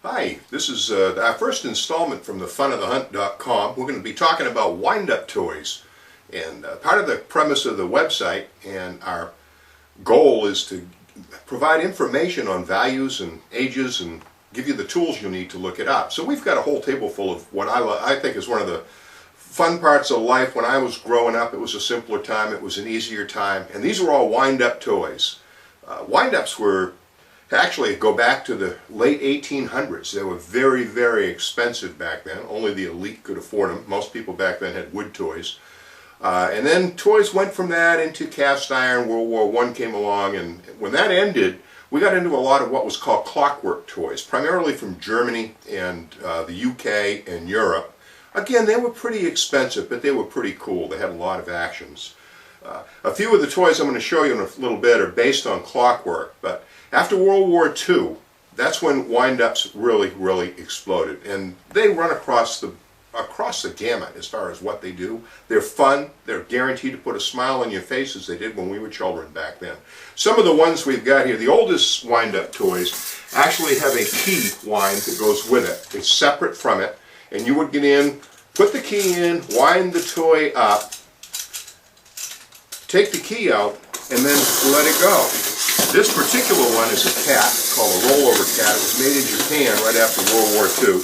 Hi, this is our first installment from thefunofthehunt.com. We're going to be talking about wind-up toys. And part of the premise of the website and our goal is to provide information on values and ages and give you the tools you need to look it up. So we've got a whole table full of what I think is one of the fun parts of life. When I was growing up, it was a simpler time, it was an easier time, and these were all wind-up toys. Wind-ups were actually go back to the late 1800s. They were very, very expensive back then. Only the elite could afford them. Most people back then had wood toys. And then toys went from that into cast iron. World War I came along, and when that ended, we got into a lot of what was called clockwork toys, primarily from Germany and the UK and Europe. Again, they were pretty expensive, but they were pretty cool. They had a lot of actions. A few of the toys I'm going to show you in a little bit are based on clockwork, but after World War II, that's when wind-ups really exploded, and they run across the gamut as far as what they do. They're fun. They're guaranteed to put a smile on your face, as they did when we were children back then. Some of the ones we've got here, the oldest wind-up toys, actually have a key wind that goes with it. It's separate from it, and you would get in, put the key in, wind the toy up, take the key out, and then let it go. This particular one is a cat called a rollover cat. It was made in Japan right after World War II.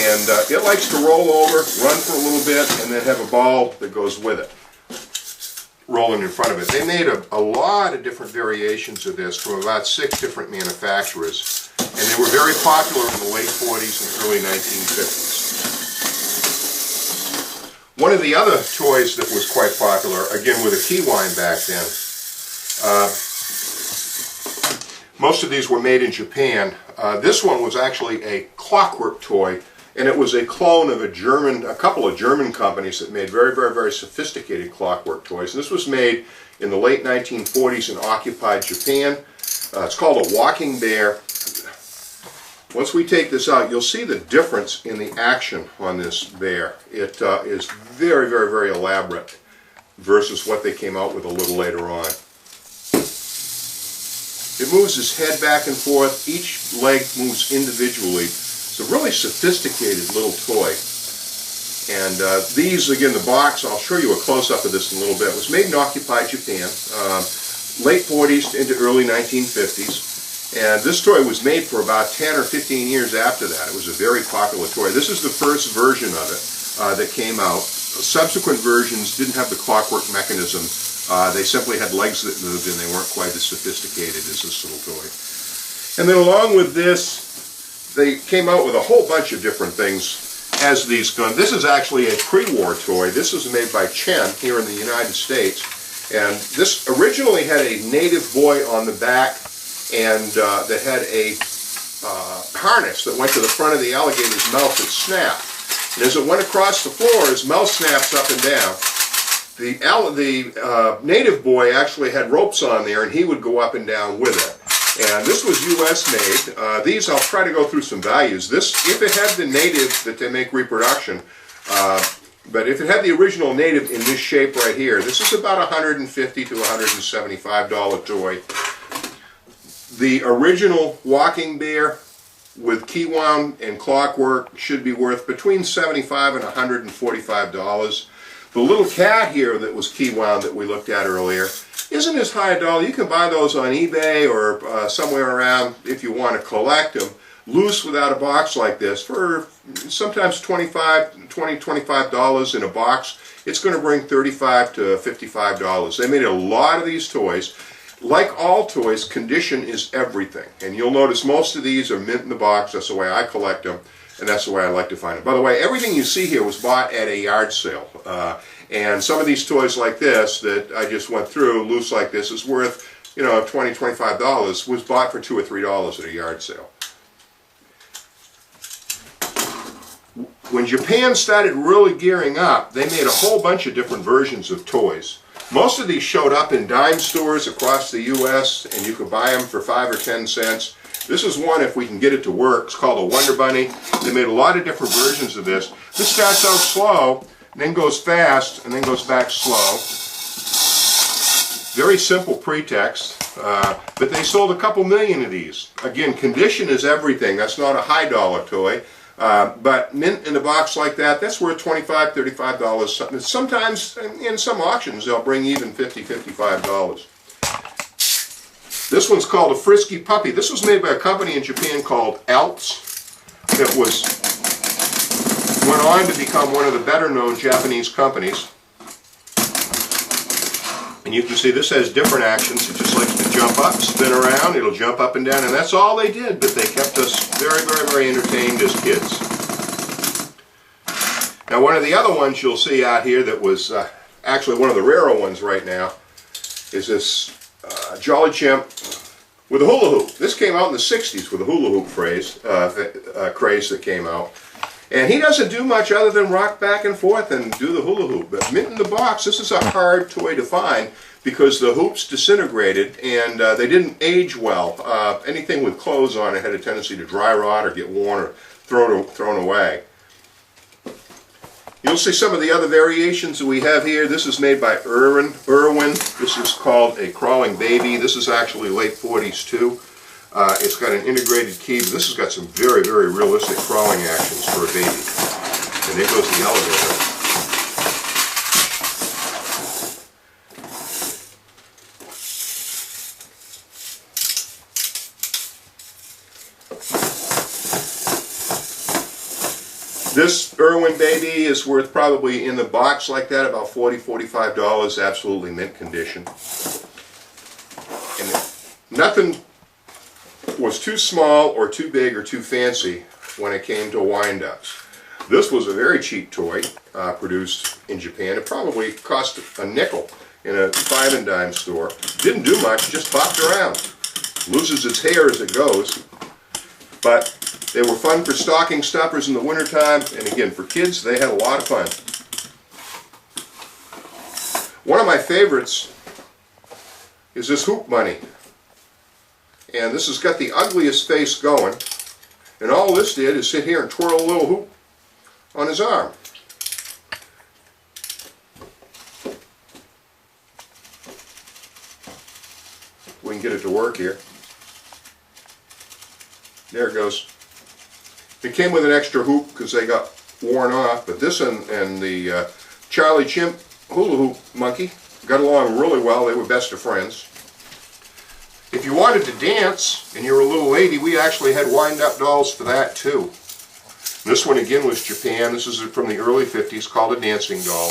And it likes to roll over, run for a little bit, and then have a ball that goes with it, rolling in front of it. They made a lot of different variations of this from about 6 different manufacturers. And they were very popular in the late 40s and early 1950s. One of the other toys that was quite popular, again with a key wind back then, most of these were made in Japan. This one was actually a clockwork toy, and it was a clone of a couple of German companies that made very sophisticated clockwork toys. And this was made in the late 1940s in occupied Japan. It's called a walking bear. Once we take this out, you'll see the difference in the action on this bear. It is very elaborate versus what they came out with a little later on. It moves his head back and forth. Each leg moves individually. It's a really sophisticated little toy. And these, again, the box, I'll show you a close-up of this in a little bit, was made in occupied Japan, late 40s into early 1950s. And this toy was made for about 10 or 15 years after that. It was a very popular toy. This is the first version of it that came out. Subsequent versions didn't have the clockwork mechanism. They simply had legs that moved, and they weren't quite as sophisticated as this little toy. And then along with this, they came out with a whole bunch of different things as these guns. This is actually a pre-war toy. This was made by Chen here in the United States. And this originally had a native boy on the back, and that had a harness that went to the front of the alligator's mouth that snapped. And as it went across the floor, his mouth snaps up and down. The native boy actually had ropes on there, and he would go up and down with it. And this was U.S. made. These, I'll try to go through some values. This, if it had the native that they make reproduction, but if it had the original native in this shape right here, this is about $150 to $175 toy. The original walking bear with key wound and clockwork should be worth between $75 and $145. The little cat here that was key wound that we looked at earlier isn't as high a dollar. You can buy those on eBay or somewhere around if you want to collect them, loose without a box like this, for sometimes $25 in a box. It's going to bring $35 to $55. They made a lot of these toys. Like all toys, condition is everything. And you'll notice most of these are mint in the box. That's the way I collect them. And that's the way I like to find it. By the way, everything you see here was bought at a yard sale. And some of these toys like this that I just went through, loose like this, is worth, $20, $25, was bought for $2 or $3 at a yard sale. When Japan started really gearing up, they made a whole bunch of different versions of toys. Most of these showed up in dime stores across the U.S., and you could buy them for 5 or 10 cents. This is one, if we can get it to work. It's called a Wonder Bunny. They made a lot of different versions of this. This starts out slow, and then goes fast, and then goes back slow. Very simple pretext, but they sold a couple million of these. Again, condition is everything. That's not a high dollar toy, but mint in a box like that, that's worth $25, $35. Sometimes in some auctions they'll bring even $50, $55. This one's called a Frisky Puppy. This was made by a company in Japan called Alps that went on to become one of the better known Japanese companies. And you can see this has different actions. It just likes to jump up, spin around, it'll jump up and down, and that's all they did, but they kept us very, very, very entertained as kids. Now, one of the other ones you'll see out here that was actually one of the rarer ones right now is this Jolly Chimp with a hula hoop. This came out in the 60s with a hula hoop craze that came out. And he doesn't do much other than rock back and forth and do the hula hoop. But mint in the box, this is a hard toy to find because the hoops disintegrated and they didn't age well. Anything with clothes on it had a tendency to dry rot or get worn or thrown away. You'll see some of the other variations that we have here. This is made by Irwin. This is called a crawling baby. This is actually late 40s too. It's got an integrated key, but this has got some very, very realistic crawling actions for a baby. And there goes the elevator. This Irwin baby is worth probably in the box like that about $40, $45, absolutely mint condition. And nothing was too small or too big or too fancy when it came to wind-ups. This was a very cheap toy produced in Japan. It probably cost a nickel in a 5 and dime store. Didn't do much, just bopped around. Loses its hair as it goes. But they were fun for stocking stuffers in the wintertime, and again, for kids, they had a lot of fun. One of my favorites is this Hoop Bunny. And this has got the ugliest face going, and all this did is sit here and twirl a little hoop on his arm. We can get it to work here. There it goes. It came with an extra hoop because they got worn off, but this and the Charlie Chimp hula hoop monkey got along really well. They were best of friends. If you wanted to dance and you were a little lady, we actually had wind-up dolls for that too. This one again was Japan. This is from the early 50s, called a dancing doll.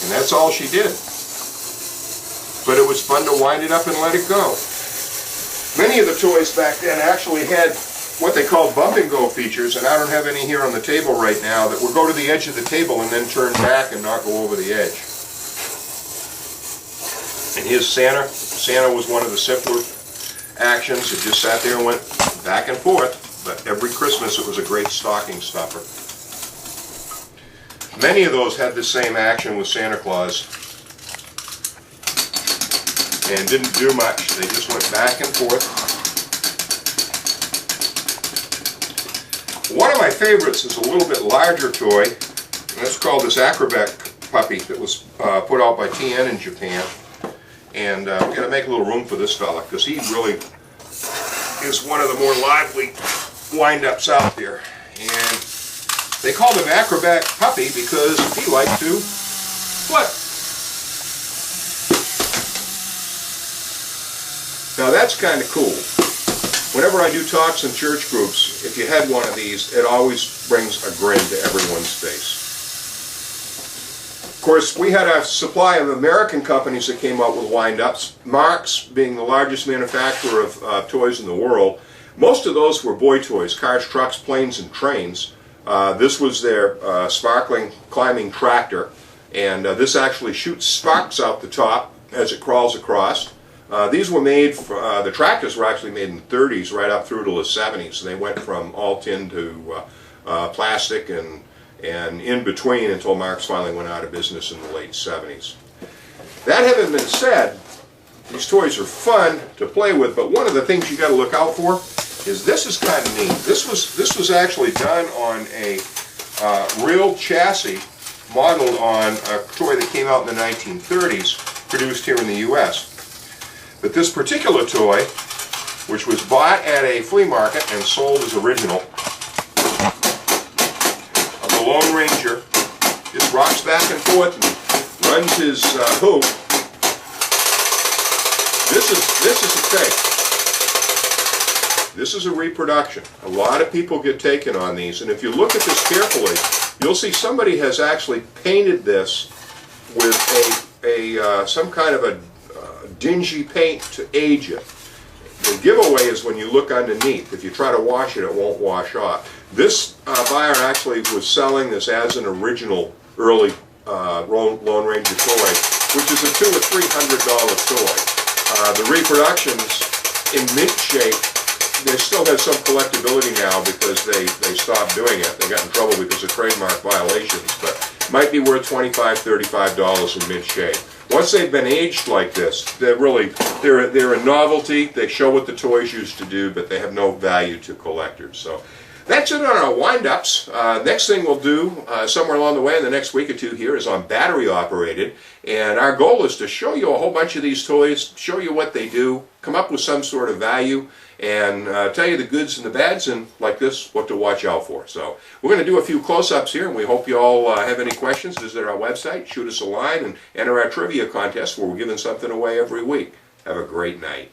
And that's all she did. But it was fun to wind it up and let it go. Many of the toys back then actually had what they called bump and go features, and I don't have any here on the table right now, that would go to the edge of the table and then turn back and not go over the edge. And here's Santa. Santa was one of the simpler actions. It just sat there and went back and forth, but every Christmas it was a great stocking stuffer. Many of those had the same action with Santa Claus and didn't do much. They just went back and forth. One of my favorites is a little bit larger toy, and that's called this Acrobat Puppy that was put out by TN in Japan. And we've got to make a little room for this fella because he really is one of the more lively wind-ups out there. And they called him Acrobat Puppy because he liked to flip. Now that's kind of cool. Whenever I do talks in church groups, if you had one of these, it always brings a grin to everyone's face. Of course, we had a supply of American companies that came out with wind-ups. Marx being the largest manufacturer of toys in the world. Most of those were boy toys, cars, trucks, planes, and trains. This was their sparkling climbing tractor, and this actually shoots sparks out the top as it crawls across. These were made, the tractors were actually made in the 30s right up through to the 70s. They went from all tin to plastic and in between until Marx finally went out of business in the late 70s. That having been said, these toys are fun to play with, but one of the things you got to look out for is this is kind of neat. This was actually done on a real chassis modeled on a toy that came out in the 1930s, produced here in the U.S. But this particular toy, which was bought at a flea market and sold as original, of the Lone Ranger, just rocks back and forth and runs his hoop. This is a fake. This is a reproduction. A lot of people get taken on these, and if you look at this carefully, you'll see somebody has actually painted this with some kind of a dingy paint to age it. The giveaway is when you look underneath. If you try to wash it, it won't wash off. This buyer actually was selling this as an original early Lone Ranger toy, which is a $200 or $300 toy. The reproductions in mint shape, they still have some collectability now because they stopped doing it. They got in trouble because of trademark violations, but might be worth $25, $35 in mint shape. Once they've been aged like this, they're a novelty. They show what the toys used to do, but they have no value to collectors. So that's it on our wind-ups. Next thing we'll do somewhere along the way in the next week or two here is on battery operated, and our goal is to show you a whole bunch of these toys, show you what they do, come up with some sort of value, and tell you the goods and the bads, and like this, what to watch out for. So we're going to do a few close-ups here, and we hope you all have any questions. Visit our website, shoot us a line, and enter our trivia contest where we're giving something away every week. Have a great night.